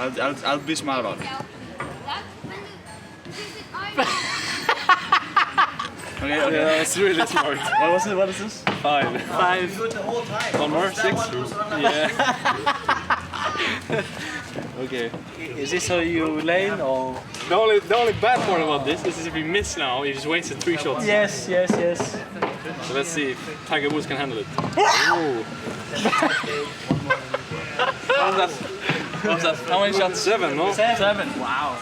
I'll be smart about it. Okay. Yeah, that's really smart. What was it? What is this? 5. 5. One more? 6? Yeah. Okay. Is this how you lane or? The only bad part about this is if we miss now, you just wasted 3 shots. Yes. So let's see if Tiger Woods can handle it. What was that? How many shots? 7, no? 7. Wow.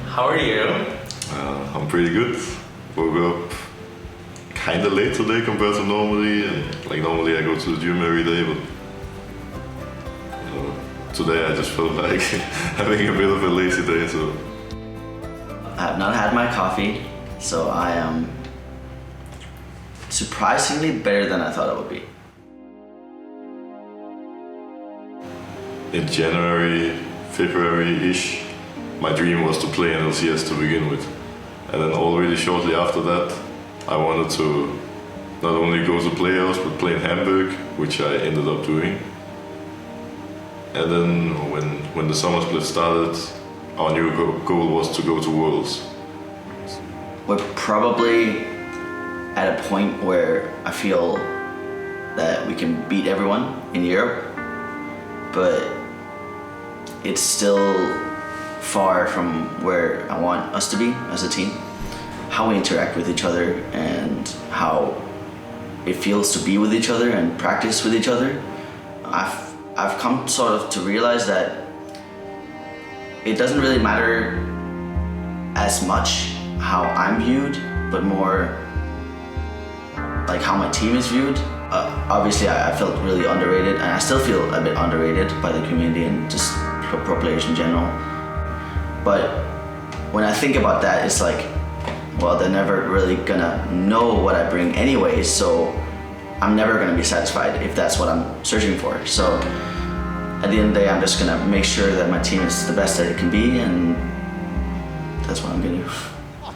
How are you? I'm pretty good. Woke up kinda late today compared to normally, and like normally I go to the gym every day, but today I just felt like having a bit of a lazy day. So I have not had my coffee, so I am surprisingly better than I thought I would be. in January, February-ish, my dream was to play in LCS to begin with. And then already shortly after that, I wanted to not only go to playoffs, but play in Hamburg, which I ended up doing. And then when the Summer Split started, our new goal was to go to Worlds. We're probably at a point where I feel that we can beat everyone in Europe, but it's still far from where I want us to be as a team. How we interact with each other and how it feels to be with each other and practice with each other. I've come sort of to realize that it doesn't really matter as much how I'm viewed, but more like how my team is viewed. Obviously, I felt really underrated, and I still feel a bit underrated by the community and just pro players in general. But when I think about that, it's like, well, they're never really gonna know what I bring anyway, so I'm never gonna be satisfied if that's what I'm searching for. So at the end of the day, I'm just gonna make sure that my team is the best that it can be, and that's what I'm gonna do.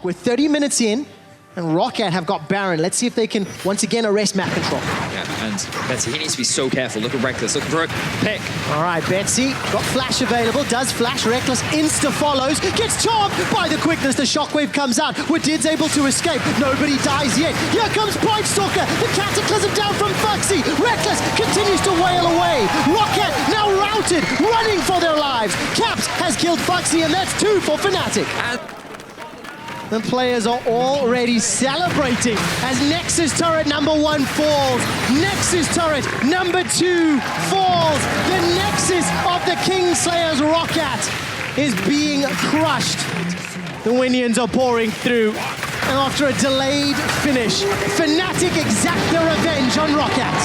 We're 30 minutes in, and Rocket have got Baron. Let's see if they can once again arrest map control. Yeah, and Betsy, he needs to be so careful. Look at Reckless, looking for a pick. All right, Betsy got flash available, does flash. Reckless insta follows, gets charmed by the quickness. The shockwave comes out. Widid's able to escape. Nobody dies yet. Here comes Pipe Stalker. The cataclysm down from Foxy. Reckless continues to wail away. Rocket now routed, running for their lives. Caps has killed Foxy, and that's 2 for Fnatic. The players are already celebrating as Nexus turret number 1 falls. Nexus turret number 2 falls. The Nexus of the Kingslayer's Rocket is being crushed. The Winions are pouring through. And after a delayed finish, Fnatic exact their revenge on Rocket.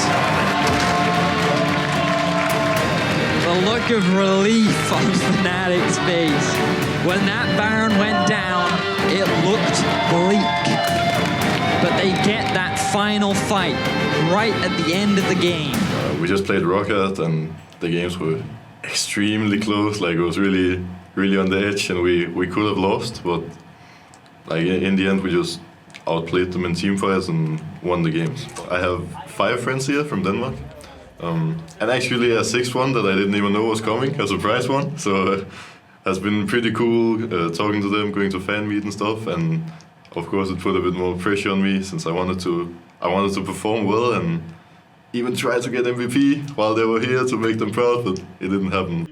The look of relief on Fnatic's face. When that Baron went down, it looked bleak. But they get that final fight right at the end of the game. We just played Rocket, and the games were extremely close. Like, it was really, really on the edge, and we could have lost, but like in the end, we just outplayed them in team fights and won the games. I have 5 friends here from Denmark, and actually a 6th one that I didn't even know was coming, a surprise one. So has been pretty cool talking to them, going to fan meet and stuff, and of course it put a bit more pressure on me since I wanted to perform well and even try to get MVP while they were here to make them proud, but it didn't happen.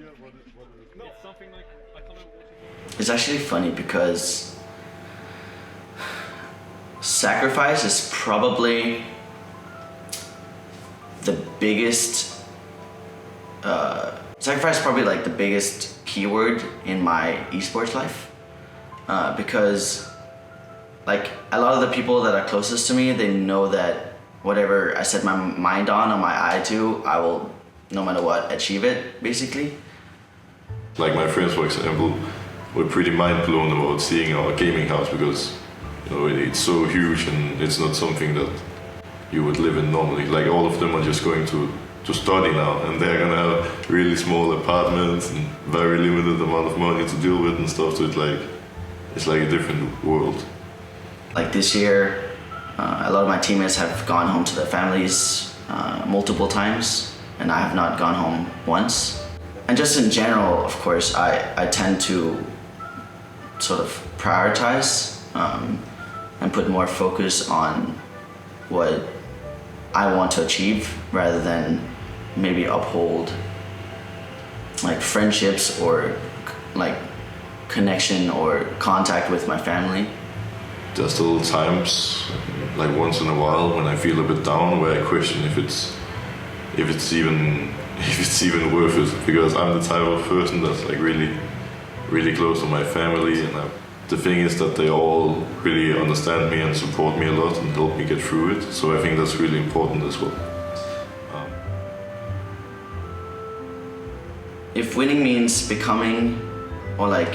It's actually funny because sacrifice is probably the biggest sacrifice is probably like the biggest keyword in my esports life. because like a lot of the people that are closest to me, they know that whatever I set my mind on or my eye to, I will, no matter what, achieve it, basically. Like my friends, for example, were pretty mind blown about seeing our gaming house because it's so huge and it's not something that you would live in normally. Like all of them are just going to study now, and they're gonna have really small apartments and very limited amount of money to deal with and stuff. So it's like a different world. Like this year, a lot of my teammates have gone home to their families multiple times, and I have not gone home once. And just in general, of course, I tend to sort of prioritize and put more focus on what I want to achieve rather than maybe uphold like friendships or like connection or contact with my family. There's still times, like once in a while, when I feel a bit down, where I question if it's even worth it, because I'm the type of person that's like really close to my family, and the thing is that they all really understand me and support me a lot and help me get through it. So I think that's really important as well. If winning means becoming, or like,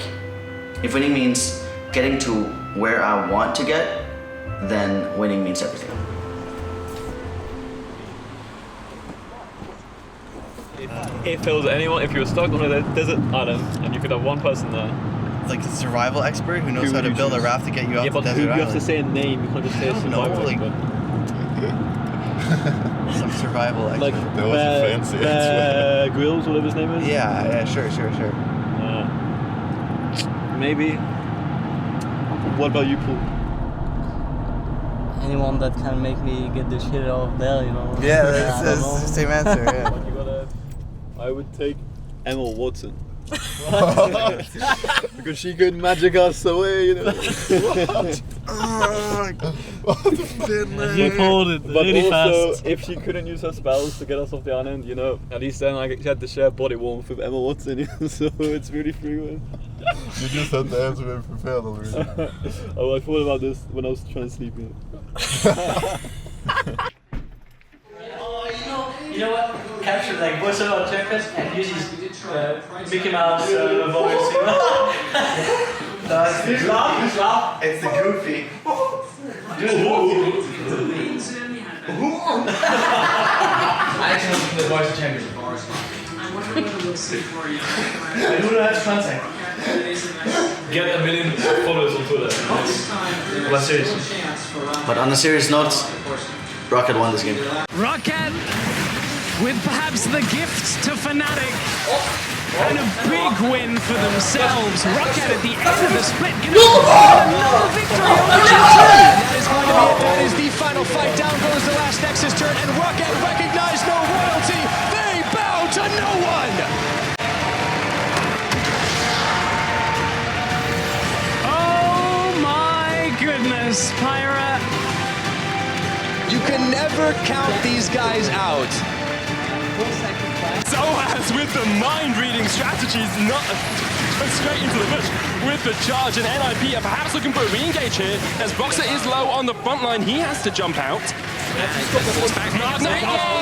if winning means getting to where I want to get, then winning means everything. If there was anyone, if you were stuck on a desert island and you could have one person there, like a survival expert who knows how to build a raft to get you out yeah, the but desert you have island. to say a name. You can't just say a survival like- expert. Some survival expert. Like That was a fancy answer. Grills, whatever his name is. yeah, sure. Maybe. What about you, Paul? anyone that can make me get the shit out of there, you know. Yeah, I that's don't the know. same answer, yeah. You gotta. I would take Emma Watson. Because she could magic us away, you know. She pulled it But really also, fast. if she couldn't use her spells to get us off the island, you know, at least then she had to share body warmth with Emma Watson, you know, so it's really free win. You just had the answer very prepared already. Oh, I thought about this when I was trying to sleep. You You know what? Capture like voice over checkers and use his Mickey Mouse voice. You know? Please laugh. It's the goofy. I actually listen to the voice of champions. I do not have to contact. Get 1 million followers on Twitter. But serious. But on a serious note, Rocket won this game. Rocket with perhaps the gift to Fnatic and a big win for themselves. Rocket at the end of the split gonna another victory over G2. That is going to be it. That is the final fight. Down goes the last Nexus turret, and Rocket recognized no royalty. They bow to no one. Oh my goodness, Pyra. You can never count these guys out. Zoaz with the mind-reading strategies, not straight into the bush with the charge, and NIP are perhaps looking for a re-engage here, as Broxah is low on the front line. He has to jump out.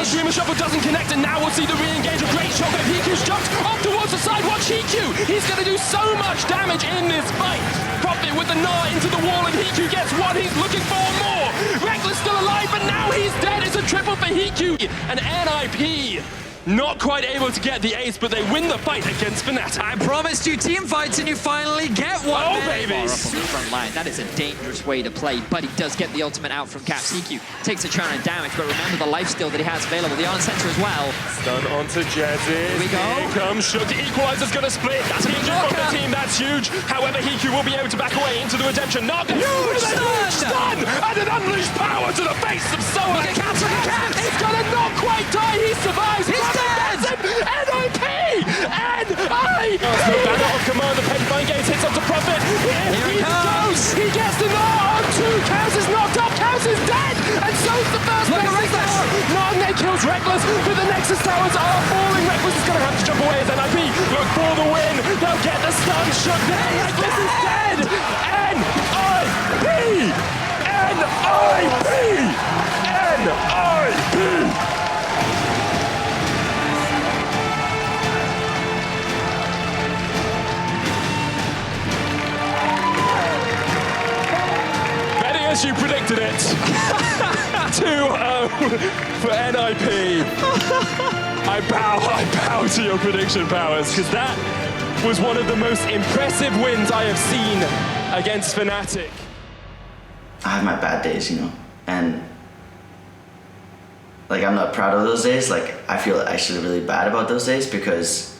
Dreamer Shuffle doesn't connect, and now we'll see the re-engage. A great shot, but Hiku's jumped off towards the side. Watch Hiku! He's going to do so much damage in this fight. Profit with the gnaw into the wall, and Hiku gets what he's looking for, more. Reckless still alive, but now he's dead. It's a triple for Hiku. And NIP not quite able to get the ace, but they win the fight against Fnatic. I promised you team fights and you finally get one. Oh, man. babies. Far up on the front line. That is a dangerous way to play, but he does get the ultimate out from Caps. EQ takes a churn of damage, but remember the lifesteal that he has available. The on center as well. Stun onto Jesiz. Here we go. Here comes Shook. The equalizer's gonna split. That's huge from the team. That's huge. However, Hiku will be able to back away into the redemption. Not huge stun and an unleashed power to the face of Soa. He can cancel, he can. He's gonna not quite die. He survives. He's dead. NIP! NI! No banner of command. The Penfine Gaze hits onto Profit. Here he goes. He gets the knock on two. Cows is knocked up. Cows is dead. And so's the first Look at Nexus Reckless. tower. None kills Reckless, but the Nexus towers are falling. Reckless is going to have to jump away as NIP look for the win. They'll get the stun. Shook there. Reckless is dead. as you predicted it. 2-0 for NIP. I bow to your prediction powers, because that was one of the most impressive wins I have seen against Fnatic. I have my bad days, you know, and like I'm not proud of those days. Like I feel actually really bad about those days because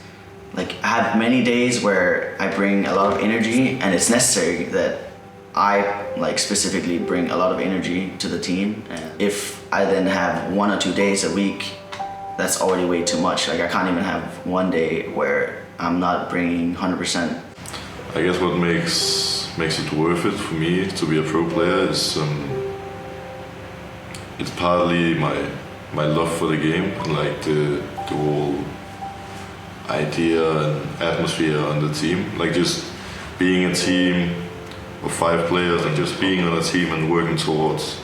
like I have many days where I bring a lot of energy and it's necessary that I like specifically bring a lot of energy to the team. And if I then have 1 or 2 days a week, that's already way too much. Like I can't even have one day where I'm not bringing 100%. I guess what makes it worth it for me to be a pro player is it's partly my love for the game and like the whole idea and atmosphere on the team. Like just being a team of 5 players and just being on a team and working towards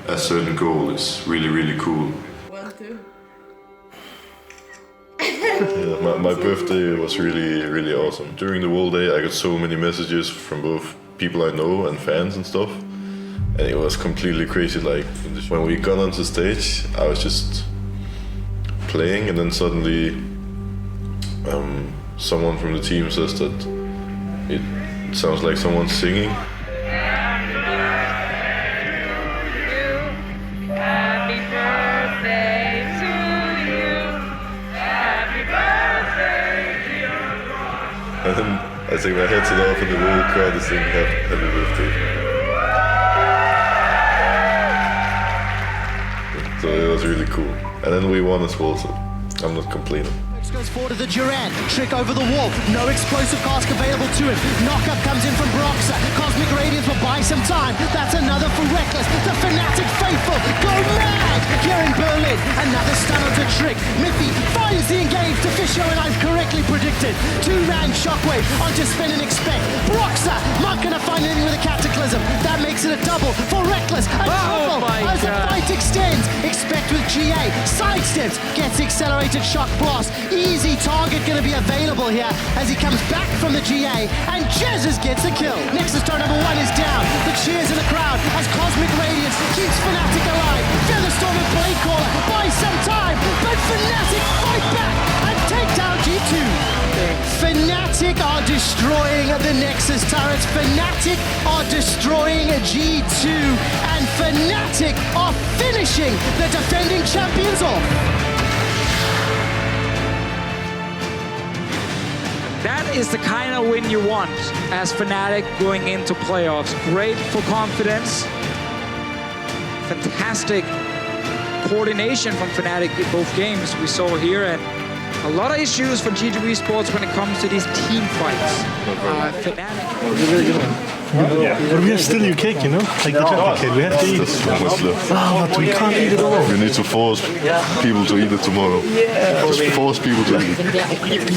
a certain goal is really, really cool. 1, 2. Yeah, my birthday was really awesome. During the whole day I got so many messages from both people I know and fans and stuff, and it was completely crazy. Like when we got onto stage I was just playing and then suddenly someone from the team says that it sounds like someone singing. Happy birthday to you. Happy birthday, dear Broxah. And then I take my headset off and the whole crowd is singing happy birthday. So it was really cool. And then we won as well, so I'm not complaining. Goes forward to the Duran, Trick over the wall, no explosive cask available to him. Knockup comes in from Broxah, Cosmic Radiance will buy some time. That's another for Reckless, the Fnatic faithful go mad here in Berlin. Another stun onto Trick, Miffy fires the engage to Fisho, and I've correctly predicted. 2-man Shockwave onto Spin and Expect. Broxah not gonna find anything with a Cataclysm, that makes it a double for Reckless. A triple as the fight extends. Expect with GA, sidesteps, gets accelerated shock blast. Easy target going to be available here as he comes back from the GA, and Jesiz gets a kill. Nexus star number 1 is down. The cheers in the crowd as Cosmic Radiance keeps Fnatic alive. Featherstorm and Bladecaller buy some time, but Fnatic fight back and take down G2. Fnatic are destroying the Nexus turrets. Fnatic are destroying G2, and Fnatic are finishing the defending champions off. That is the kind of win you want as Fnatic going into playoffs. Great for confidence. Fantastic coordination from Fnatic in both games we saw here, and a lot of issues for G2 Esports when it comes to these team fights. Fnatic. Yeah. But we have still your cake, you know? Like the chocolate cake, we have to eat it. But we can't eat it all. You need to force people to eat it tomorrow. Just force people to eat it.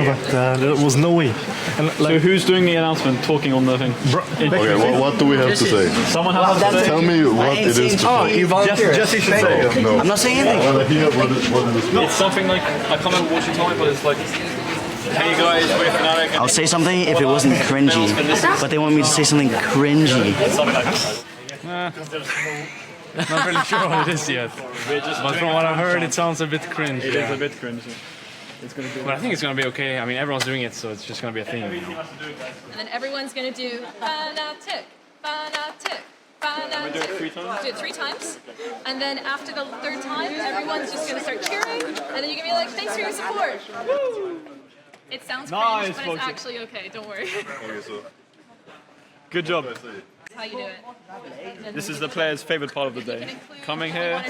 But there was no way. And, so who's doing the announcement, talking on the thing? Okay, what do we have to say? Someone has to say. Tell me what it is to say. Oh, you volunteer. Jesse should say it. No. I'm not saying anything. I want to hear what it is. It's something like, I can't remember what you told me, but it's like, hey guys, we're Fnatic. I'll say something if it wasn't cringy, but they want me to say something cringy. Something like that. Not really sure what it is yet. But from what I've heard, it sounds a bit cringe. It is a bit cringy. It's gonna be. But I think it's gonna be okay. I mean, everyone's doing it, so it's just gonna be a thing. You know? And then everyone's going to do Fnatic, Fnatic, Fnatic. We do it 3 times? Do it 3 times. And then after the 3rd time, everyone's just going to start cheering. And then you're going to be like, thanks for your support. Woo! It sounds cringe, but it's actually okay. Don't worry. Good job. That's how you do it. This is the players' favorite part of the day. Coming here,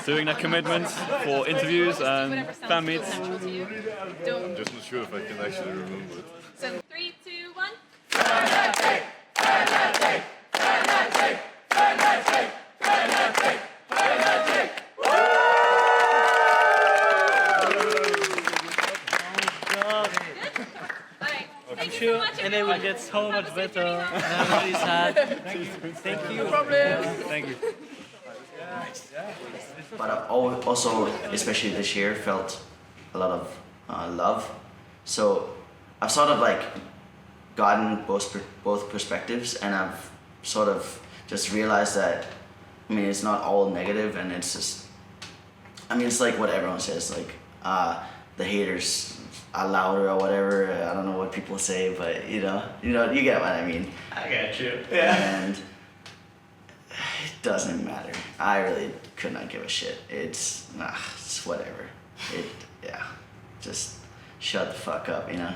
doing their commitment for interviews and fan meets. I'm just not sure if I can actually remember it. So 3, 2, 1. Fnatic, Fnatic, Fnatic, Fnatic, Fnatic, Fnatic. I'm sure, and it will get so much better. And I'm really sad. Thank you. No problem. Thank you. But I've also, especially this year, felt a lot of love. So I've sort of like gotten both perspectives, and I've sort of just realize that, I mean, it's not all negative, and it's just, I mean, it's like what everyone says, like, the haters are louder or whatever. I don't know what people say, but you get what I mean. I got you. Yeah. And it doesn't matter. I really could not give a shit. It's whatever. Just shut the fuck up, you know?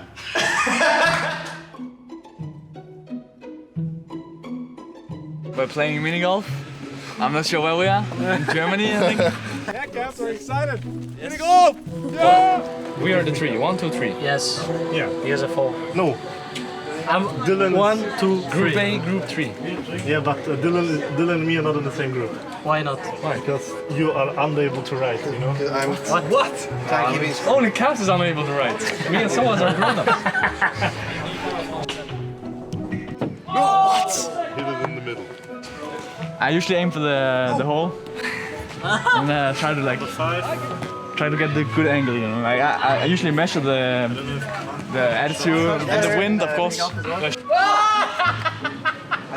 We're playing mini golf. I'm not sure where we are. In Germany, I think. Yeah, Caps, we're excited. Mini golf! Yeah! We are the 3. 1, 2, 3. Yes. Yeah. Here's a 4. No. I'm Dylan. 1, 2, 3. Group A, Group 3. Yeah, but Dylan and me are not in the same group. Why not? Why? Because you are unable to write, you know? What? Only Caps is unable to write. Me and someone are grown-ups. Hit it in the middle. I usually aim for the hole and try to get the good angle. You know, like I usually measure the attitude and the wind, of course. I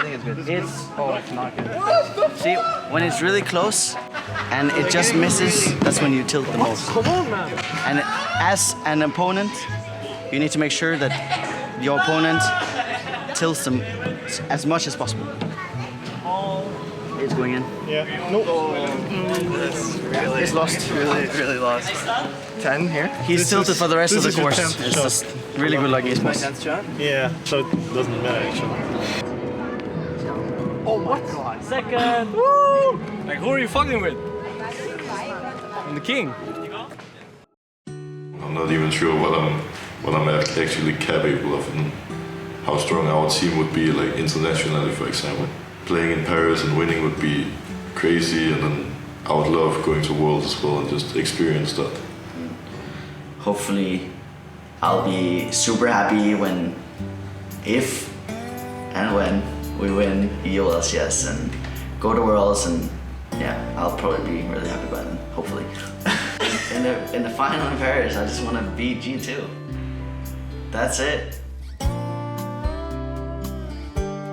think it's good. It's not good. See, when it's really close and it just misses, that's when you tilt the most. Come on, man! And as an opponent, you need to make sure that your opponent tilts them as much as possible. It's going in. Yeah. No. He's lost. Really lost. 10 here. He's tilted for the rest of the course. It's just really good luck, My 10th shot. Yeah, so it doesn't matter actually. Oh my god. Second. Woo! Like, who are you fucking with? I'm the king. I'm not even sure what I'm actually capable of and how strong our team would be, like internationally, for example. Playing in Paris and winning would be crazy, and then I would love going to Worlds as well and just experience that. Hopefully, I'll be super happy if and when we win LCS and go to Worlds, and yeah, I'll probably be really happy by then, hopefully. in the final in Paris, I just want to beat G2. That's it.